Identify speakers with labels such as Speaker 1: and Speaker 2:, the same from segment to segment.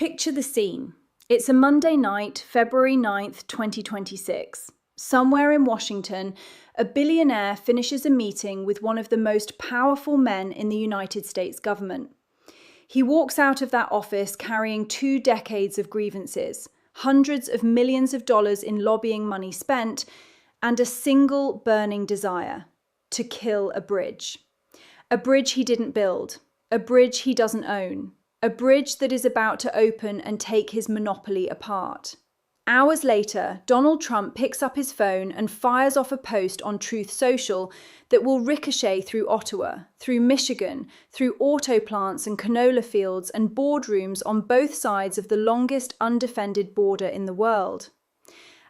Speaker 1: Picture the scene. It's a Monday night, February 9th, 2026. Somewhere in Washington, a billionaire finishes a meeting with one of the most powerful men in the United States government. He walks out of that office carrying 2 decades of grievances, hundreds of millions of dollars in lobbying money spent, and a single burning desire: to kill a bridge. A bridge he didn't build, a bridge he doesn't own, a bridge that is about to open and take his monopoly apart. Hours later, Donald Trump picks up his phone and fires off a post on Truth Social that will ricochet through Ottawa, through Michigan, through auto plants and canola fields and boardrooms on both sides of the longest undefended border in the world.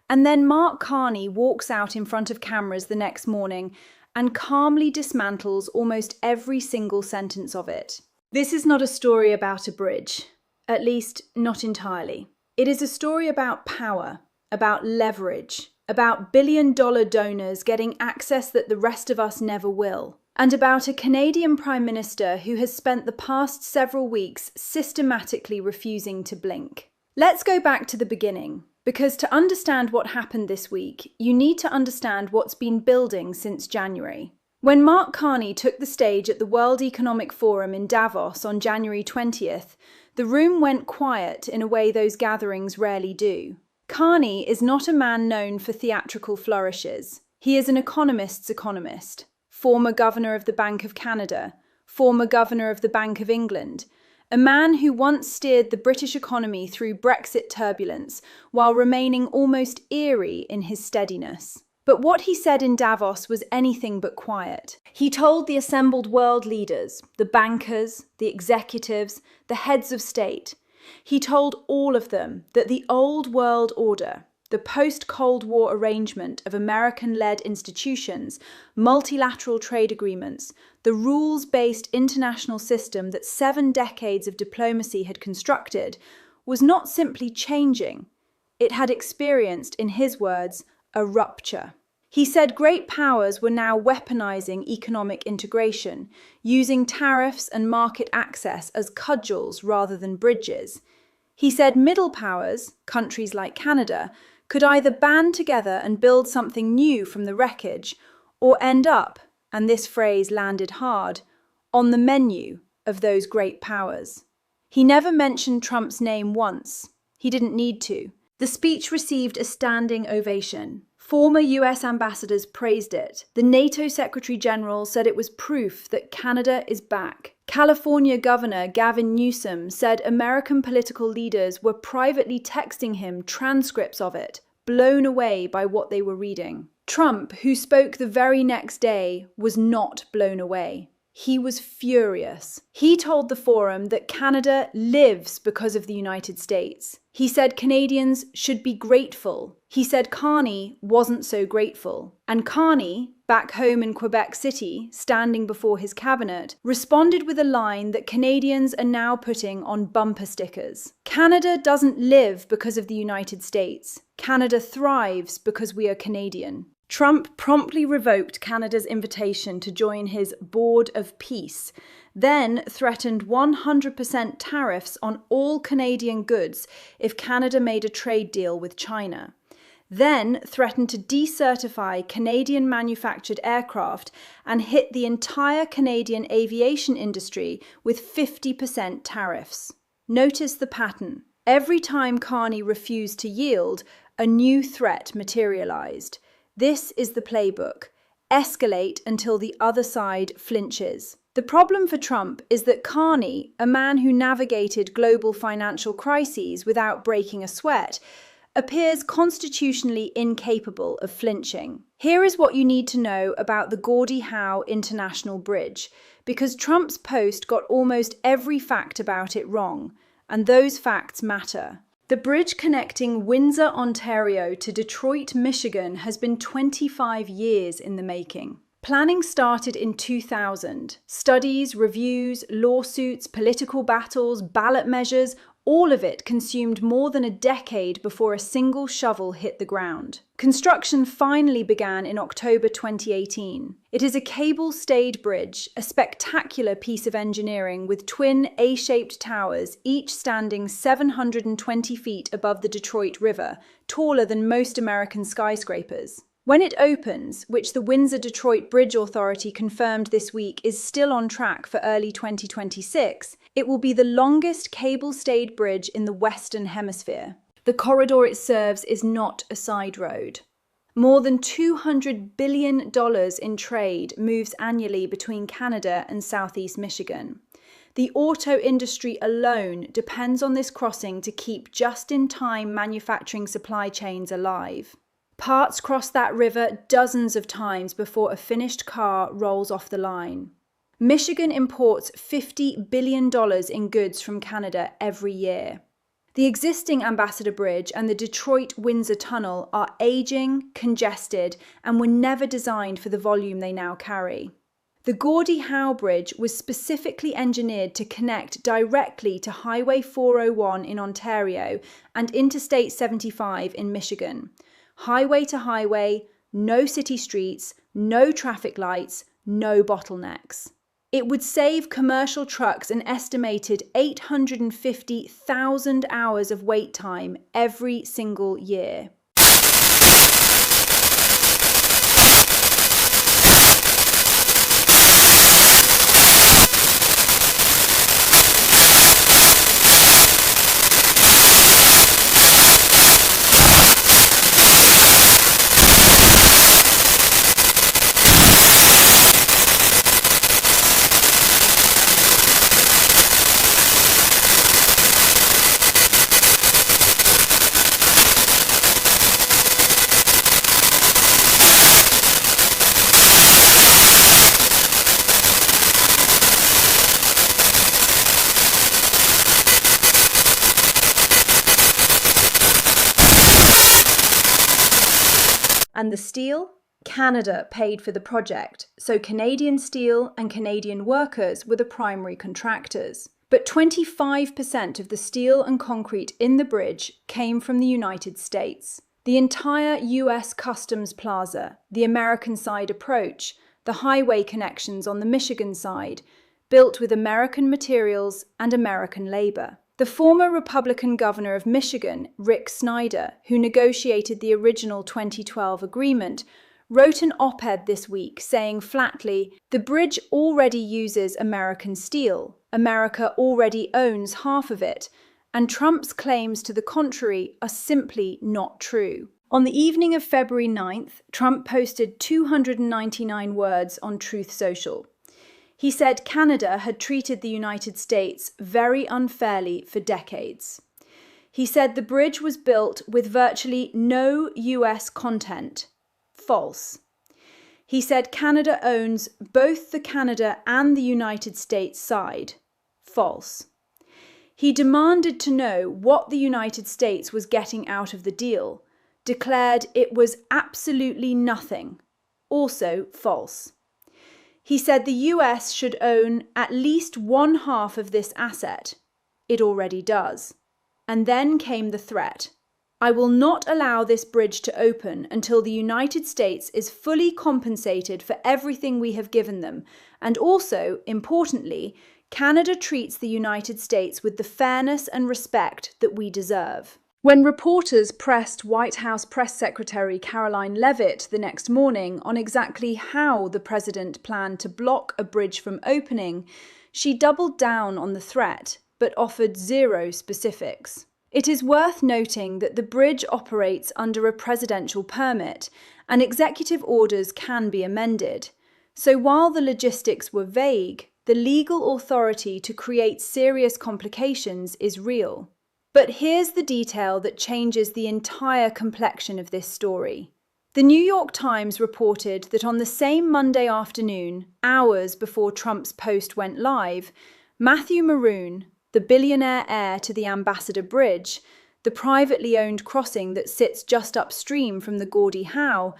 Speaker 1: And then Mark Carney walks out in front of cameras the next morning and calmly dismantles almost every single sentence of it. This is not a story about a bridge, at least not entirely. It is a story about power, about leverage, about billion-dollar donors getting access that the rest of us never will, and about a Canadian Prime Minister who has spent the past several weeks systematically refusing to blink. Let's go back to the beginning, because to understand what happened this week, you need to understand what's been building since January. When Mark Carney took the stage at the World Economic Forum in Davos on January 20th, the room went quiet in a way those gatherings rarely do. Carney is not a man known for theatrical flourishes. He is an economist's economist, former governor of the Bank of Canada, former governor of the Bank of England, a man who once steered the British economy through Brexit turbulence while remaining almost eerie in his steadiness. But what he said in Davos was anything but quiet. He told the assembled world leaders, the bankers, the executives, the heads of state, he told all of them that the old world order, the post-Cold War arrangement of American-led institutions, multilateral trade agreements, the rules-based international system that 7 decades of diplomacy had constructed, was not simply changing. It had experienced, in his words, a rupture. He said great powers were now weaponizing economic integration, using tariffs and market access as cudgels rather than bridges. He said middle powers, countries like Canada, could either band together and build something new from the wreckage, or end up, and this phrase landed hard, on the menu of those great powers. He never mentioned Trump's name once. He didn't need to. The speech received a standing ovation. Former US ambassadors praised it. The NATO Secretary General said it was proof that Canada is back. California Governor Gavin Newsom said American political leaders were privately texting him transcripts of it, blown away by what they were reading. Trump, who spoke the very next day, was not blown away. He was furious. He told the forum that Canada lives because of the United States. He said Canadians should be grateful. He said Carney wasn't so grateful. And Carney, back home in Quebec City, standing before his cabinet, responded with a line that Canadians are now putting on bumper stickers. Canada doesn't live because of the United States. Canada thrives because we are Canadian. Trump promptly revoked Canada's invitation to join his Board of Peace, then threatened 100% tariffs on all Canadian goods if Canada made a trade deal with China, then threatened to decertify Canadian-manufactured aircraft and hit the entire Canadian aviation industry with 50% tariffs. Notice the pattern. Every time Carney refused to yield, a new threat materialized. This is the playbook. Escalate until the other side flinches. The problem for Trump is that Carney, a man who navigated global financial crises without breaking a sweat, appears constitutionally incapable of flinching. Here is what you need to know about the Gordie Howe International Bridge, because Trump's post got almost every fact about it wrong, and those facts matter. The bridge connecting Windsor, Ontario to Detroit, Michigan has been 25 years in the making. Planning started in 2000. Studies, reviews, lawsuits, political battles, ballot measures, All of it consumed more than a decade before a single shovel hit the ground. Construction finally began in October 2018. It is a cable-stayed bridge, a spectacular piece of engineering with twin A-shaped towers, each standing 720 feet above the Detroit River, taller than most American skyscrapers. When it opens, which the Windsor-Detroit Bridge Authority confirmed this week is still on track for early 2026, it will be the longest cable-stayed bridge in the Western Hemisphere. The corridor it serves is not a side road. More than $200 billion in trade moves annually between Canada and Southeast Michigan. The auto industry alone depends on this crossing to keep just-in-time manufacturing supply chains alive. Parts cross that river dozens of times before a finished car rolls off the line. Michigan imports $50 billion in goods from Canada every year. The existing Ambassador Bridge and the Detroit-Windsor Tunnel are aging, congested, and were never designed for the volume they now carry. The Gordie Howe Bridge was specifically engineered to connect directly to Highway 401 in Ontario and Interstate 75 in Michigan. Highway to highway, no city streets, no traffic lights, no bottlenecks. It would save commercial trucks an estimated 850,000 hours of wait time every single year. And the steel? Canada paid for the project, so Canadian steel and Canadian workers were the primary contractors. But 25% of the steel and concrete in the bridge came from the United States. The entire US Customs Plaza, the American side approach, the highway connections on the Michigan side, built with American materials and American labor. The former Republican governor of Michigan, Rick Snyder, who negotiated the original 2012 agreement, wrote an op-ed this week saying flatly, "The bridge already uses American steel. America already owns half of it, and Trump's claims to the contrary are simply not true." On the evening of February 9th, Trump posted 299 words on Truth Social. He said Canada had treated the United States very unfairly for decades. He said the bridge was built with virtually no US content. False. He said Canada owns both the Canada and the United States side. False. He demanded to know what the United States was getting out of the deal, declared it was absolutely nothing. Also false. He said the US should own at least one half of this asset. It already does. And then came the threat. "I will not allow this bridge to open until the United States is fully compensated for everything we have given them, and also, importantly, Canada treats the United States with the fairness and respect that we deserve." When reporters pressed White House Press Secretary Caroline Leavitt the next morning on exactly how the president planned to block a bridge from opening, she doubled down on the threat, but offered zero specifics. It is worth noting that the bridge operates under a presidential permit, and executive orders can be amended. So while the logistics were vague, the legal authority to create serious complications is real. But here's the detail that changes the entire complexion of this story. The New York Times reported that on the same Monday afternoon, hours before Trump's post went live, Matthew Maroon, the billionaire heir to the Ambassador Bridge, the privately owned crossing that sits just upstream from the Gordie Howe,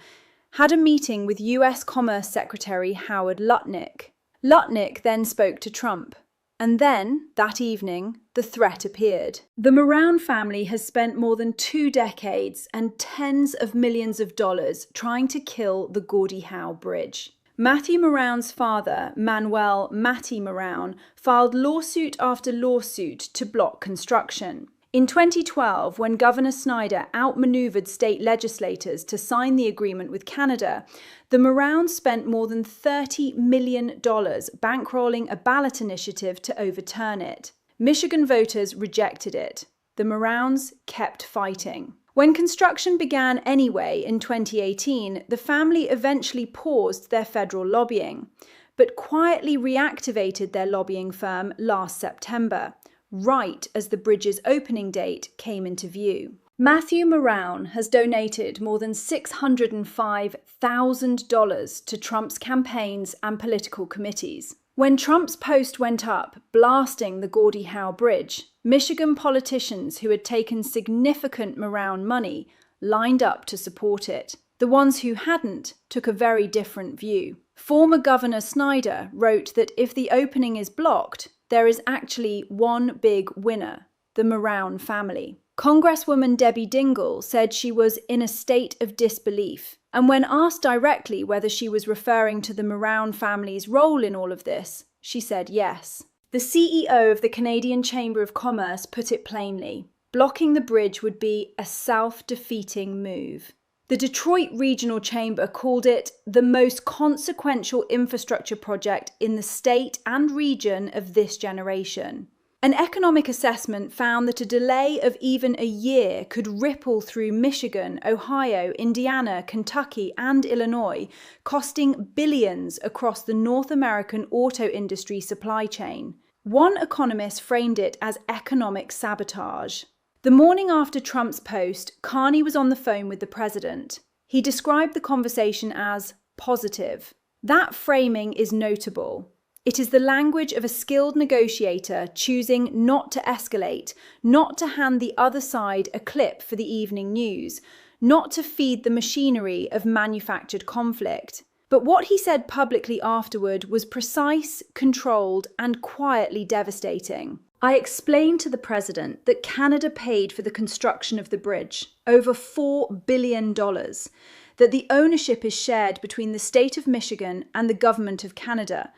Speaker 1: had a meeting with US Commerce Secretary Howard Lutnick. Lutnick then spoke to Trump. And then, that evening, the threat appeared. The Moran family has spent more than 2 decades and tens of millions of dollars trying to kill the Gordie Howe Bridge. Matthew Moran's father, Manuel "Matty" Moran, filed lawsuit after lawsuit to block construction. In 2012, when Governor Snyder outmaneuvered state legislators to sign the agreement with Canada, the Morans spent more than $30 million bankrolling a ballot initiative to overturn it. Michigan voters rejected it. The Morans kept fighting. When construction began anyway in 2018, the family eventually paused their federal lobbying, but quietly reactivated their lobbying firm last September, right as the bridge's opening date came into view. Matthew Moran has donated more than $605,000 to Trump's campaigns and political committees. When Trump's post went up, blasting the Gordie Howe Bridge, Michigan politicians who had taken significant Moran money lined up to support it. The ones who hadn't took a very different view. Former Governor Snyder wrote that if the opening is blocked, there is actually one big winner, the Moran family. Congresswoman Debbie Dingell said she was in a state of disbelief, and when asked directly whether she was referring to the Moran family's role in all of this, she said yes. The CEO of the Canadian Chamber of Commerce put it plainly: blocking the bridge would be a self-defeating move. The Detroit Regional Chamber called it the most consequential infrastructure project in the state and region of this generation. An economic assessment found that a delay of even a year could ripple through Michigan, Ohio, Indiana, Kentucky, and Illinois, costing billions across the North American auto industry supply chain. One economist framed it as economic sabotage. The morning after Trump's post, Carney was on the phone with the president. He described the conversation as positive. That framing is notable. It is the language of a skilled negotiator choosing not to escalate, not to hand the other side a clip for the evening news, not to feed the machinery of manufactured conflict. But what he said publicly afterward was precise, controlled, and quietly devastating. I explained to the president that Canada paid for the construction of the bridge, over $4 billion, that the ownership is shared between the state of Michigan and the government of Canada,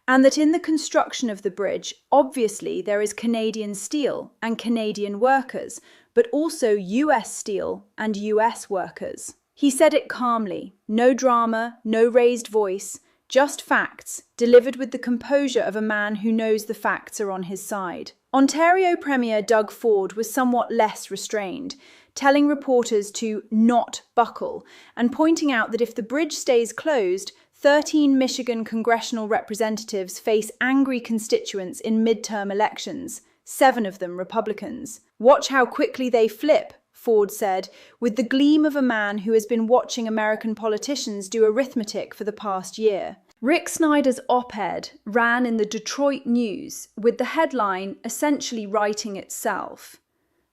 Speaker 1: and that in the construction of the bridge, obviously there is Canadian steel and Canadian workers, but also US steel and US workers. He said it calmly, no drama, no raised voice, just facts, delivered with the composure of a man who knows the facts are on his side. Ontario Premier Doug Ford was somewhat less restrained, telling reporters to not buckle, and pointing out that if the bridge stays closed, 13 Michigan congressional representatives face angry constituents in midterm elections, 7 of them Republicans. Watch how quickly they flip, Ford said, with the gleam of a man who has been watching American politicians do arithmetic for the past year. Rick Snyder's op-ed ran in the Detroit News, with the headline essentially writing itself.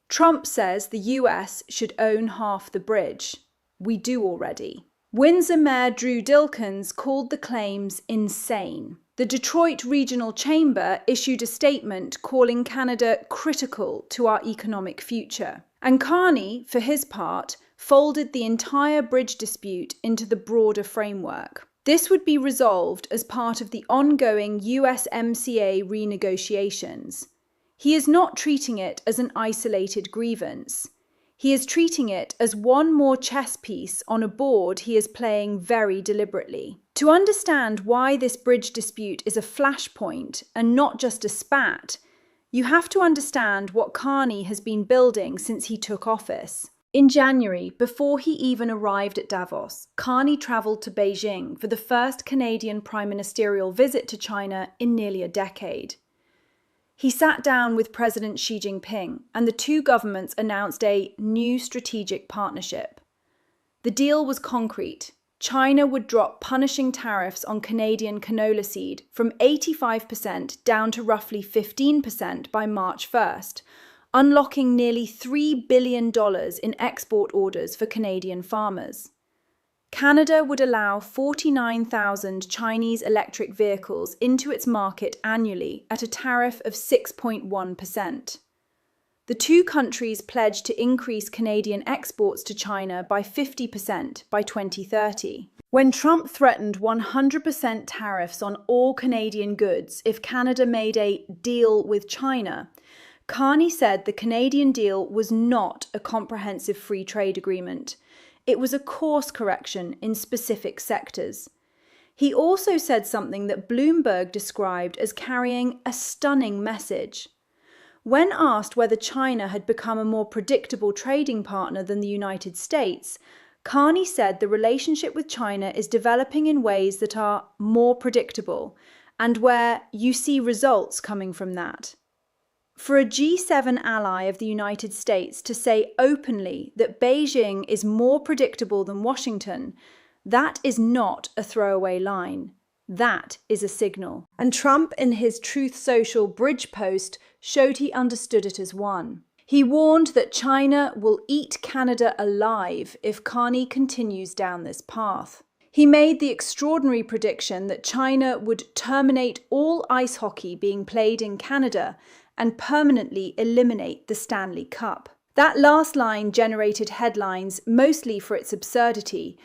Speaker 1: Trump says the US should own half the bridge. We do already. Windsor Mayor Drew Dilkens called the claims insane. The Detroit Regional Chamber issued a statement calling Canada critical to our economic future. And Carney, for his part, folded the entire bridge dispute into the broader framework. This would be resolved as part of the ongoing USMCA renegotiations. He is not treating it as an isolated grievance. He is treating it as one more chess piece on a board he is playing very deliberately. To understand why this bridge dispute is a flashpoint and not just a spat, you have to understand what Carney has been building since he took office. In January, before he even arrived at Davos, Carney travelled to Beijing for the first Canadian prime ministerial visit to China in nearly a decade. He sat down with President Xi Jinping, and the two governments announced a new strategic partnership. The deal was concrete. China would drop punishing tariffs on Canadian canola seed from 85% down to roughly 15% by March 1st, unlocking nearly $3 billion in export orders for Canadian farmers. Canada would allow 49,000 Chinese electric vehicles into its market annually at a tariff of 6.1%. The two countries pledged to increase Canadian exports to China by 50% by 2030. When Trump threatened 100% tariffs on all Canadian goods if Canada made a deal with China, Carney said the Canadian deal was not a comprehensive free trade agreement. It was a course correction in specific sectors. He also said something that Bloomberg described as carrying a stunning message. When asked whether China had become a more predictable trading partner than the United States, Carney said the relationship with China is developing in ways that are more predictable and where you see results coming from that. For a G7 ally of the United States to say openly that Beijing is more predictable than Washington, that is not a throwaway line. That is a signal. And Trump, in his Truth Social Bridge post, showed he understood it as one. He warned that China will eat Canada alive if Carney continues down this path. He made the extraordinary prediction that China would terminate all ice hockey being played in Canada and permanently eliminate the Stanley Cup. That last line generated headlines mostly for its absurdity,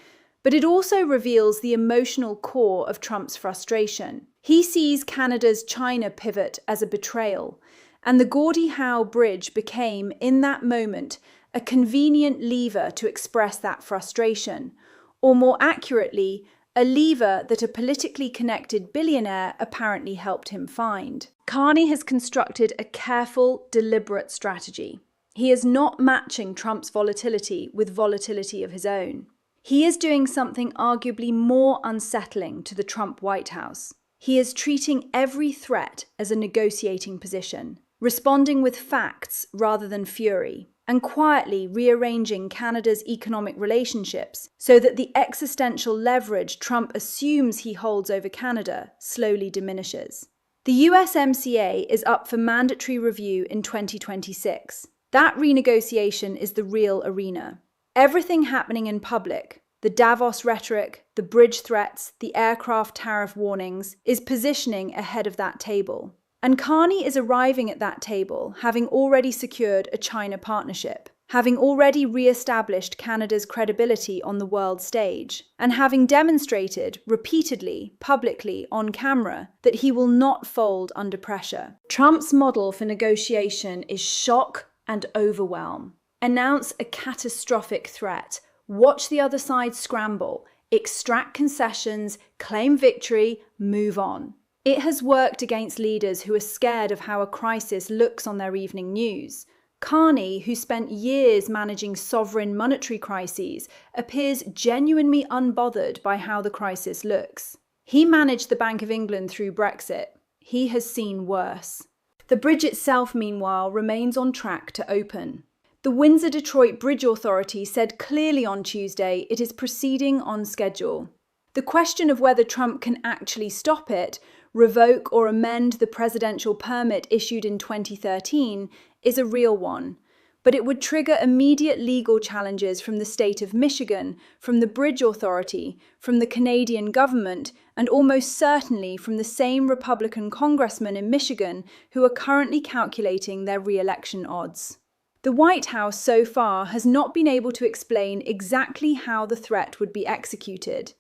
Speaker 1: but it also reveals the emotional core of Trump's frustration. He sees Canada's China pivot as a betrayal, and the Gordie Howe Bridge became, in that moment, a convenient lever to express that frustration, or more accurately, a lever that a politically connected billionaire apparently helped him find. Carney has constructed a careful, deliberate strategy. He is not matching Trump's volatility with volatility of his own. He is doing something arguably more unsettling to the Trump White House. He is treating every threat as a negotiating position, responding with facts rather than fury, and quietly rearranging Canada's economic relationships so that the existential leverage Trump assumes he holds over Canada slowly diminishes. The USMCA is up for mandatory review in 2026. That renegotiation is the real arena. Everything happening in public, the Davos rhetoric, the bridge threats, the aircraft tariff warnings, is positioning ahead of that table. And Carney is arriving at that table, having already secured a China partnership, having already re-established Canada's credibility on the world stage, and having demonstrated repeatedly, publicly, on camera, that he will not fold under pressure. Trump's model for negotiation is shock and overwhelm. Announce a catastrophic threat, watch the other side scramble, extract concessions, claim victory, move on. It has worked against leaders who are scared of how a crisis looks on their evening news. Carney, who spent years managing sovereign monetary crises, appears genuinely unbothered by how the crisis looks. He managed the Bank of England through Brexit. He has seen worse. The bridge itself, meanwhile, remains on track to open. The Windsor-Detroit Bridge Authority said clearly on Tuesday it is proceeding on schedule. The question of whether Trump can actually stop it, revoke or amend the presidential permit issued in 2013, is a real one, but it would trigger immediate legal challenges from the state of Michigan, from the Bridge Authority, from the Canadian government, and almost certainly from the same Republican congressmen in Michigan who are currently calculating their re-election odds. The White House so far has not been able to explain exactly how the threat would be executed.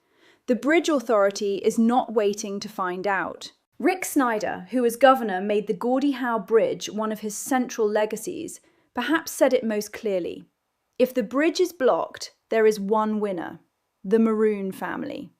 Speaker 1: The Bridge Authority is not waiting to find out. Rick Snyder, who as governor made the Gordie Howe Bridge one of his central legacies, perhaps said it most clearly. If the bridge is blocked, there is one winner: the Maroon family.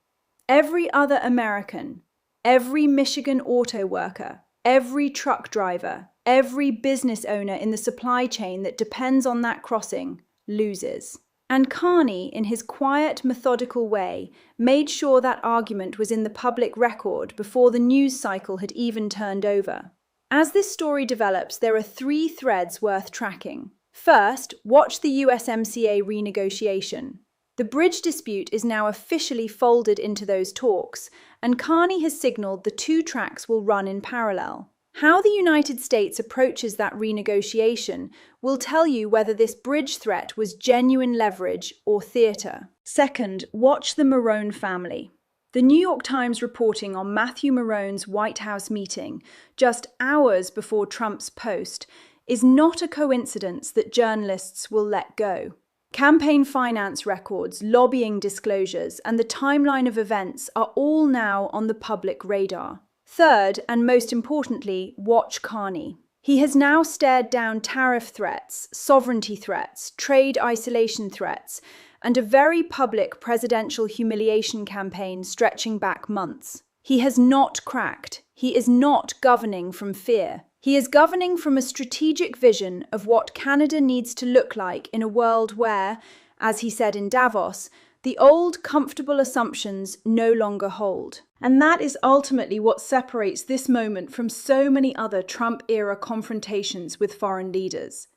Speaker 1: Every other American, every Michigan auto worker, every truck driver, every business owner in the supply chain that depends on that crossing loses. And Carney, in his quiet, methodical way, made sure that argument was in the public record before the news cycle had even turned over. As this story develops, there are three threads worth tracking. First, watch the USMCA renegotiation. The bridge dispute is now officially folded into those talks, and Carney has signaled the two tracks will run in parallel. How the United States approaches that renegotiation will tell you whether this bridge threat was genuine leverage or theatre. Second, watch the Marone family. The New York Times reporting on Matthew Marone's White House meeting, just hours before Trump's post, is not a coincidence that journalists will let go. Campaign finance records, lobbying disclosures, and the timeline of events are all now on the public radar. Third, and most importantly, watch Carney. He has now stared down tariff threats, sovereignty threats, trade isolation threats, and a very public presidential humiliation campaign stretching back months. He has not cracked. He is not governing from fear. He is governing from a strategic vision of what Canada needs to look like in a world where, as he said in Davos, the old comfortable assumptions no longer hold. And that is ultimately what separates this moment from so many other Trump-era confrontations with foreign leaders.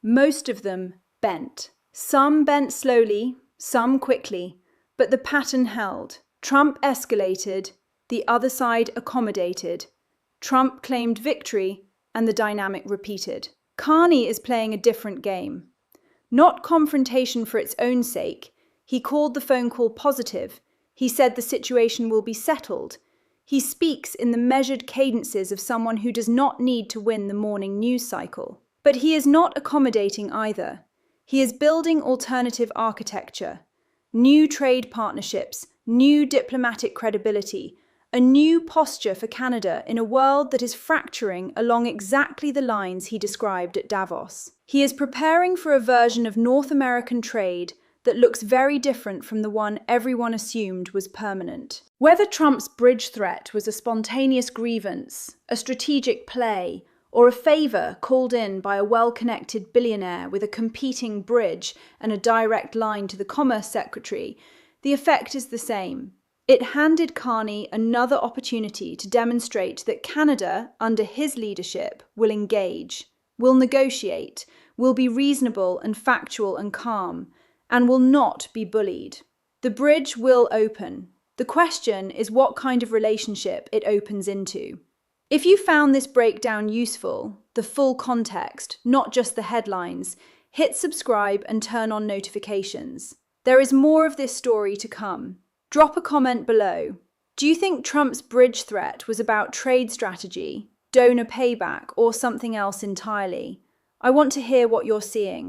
Speaker 1: Most of them bent. Some bent slowly, some quickly, but the pattern held. Trump escalated, the other side accommodated. Trump claimed victory, and the dynamic repeated. Carney is playing a different game. Not confrontation for its own sake. He called the phone call positive. He said the situation will be settled. He speaks in the measured cadences of someone who does not need to win the morning news cycle. But he is not accommodating either. He is building alternative architecture, new trade partnerships, new diplomatic credibility, a new posture for Canada in a world that is fracturing along exactly the lines he described at Davos. He is preparing for a version of North American trade that looks very different from the one everyone assumed was permanent. Whether Trump's bridge threat was a spontaneous grievance, a strategic play, or a favour called in by a well-connected billionaire with a competing bridge and a direct line to the Commerce Secretary, the effect is the same. It handed Carney another opportunity to demonstrate that Canada, under his leadership, will engage, will negotiate, will be reasonable and factual and calm, and will not be bullied. The bridge will open. The question is what kind of relationship it opens into. If you found this breakdown useful, the full context, not just the headlines, hit subscribe and turn on notifications. There is more of this story to come. Drop a comment below. Do you think Trump's bridge threat was about trade strategy, donor payback, or something else entirely? I want to hear what you're seeing.